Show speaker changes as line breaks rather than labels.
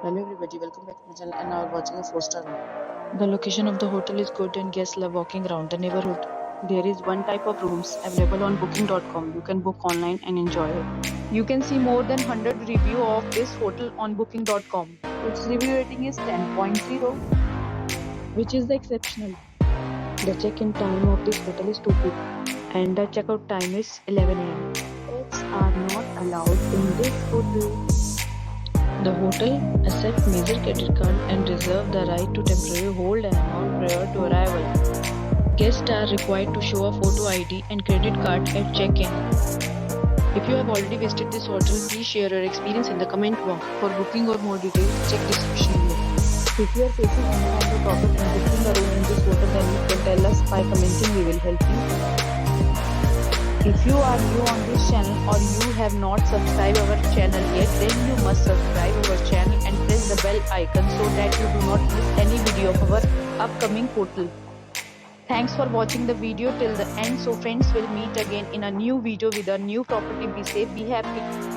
Hello everybody, welcome back to my channel and now we're watching a 4-star hotel.
The location of the hotel is good and guests love walking around the neighborhood.
There is one type of rooms available on booking.com. You can book online and enjoy it.
You can see more than 100 reviews of this hotel on booking.com,
Its review rating is 10.0,
which is exceptional.
The check-in time of this hotel is 2 p.m.
And the checkout time is 11 a.m.
Pets are not allowed in this hotel.
The hotel accepts major credit card and reserve the right to temporarily hold an amount prior to arrival. Guests are required to show a photo ID and credit card at check-in. If you have already visited this hotel, please share your experience in the comment box.
For booking or more details, check description below. If you are facing any kind of problem in booking a room in this hotel, then you can tell us by commenting. We will help you.
If you are new on this channel or you have not subscribed our channel yet, then you must subscribe our channel and press the bell icon so that you do not miss any video of our upcoming hotel. Thanks for watching the video till the end. So friends, will meet again in a new video with a new property. Be safe, be happy.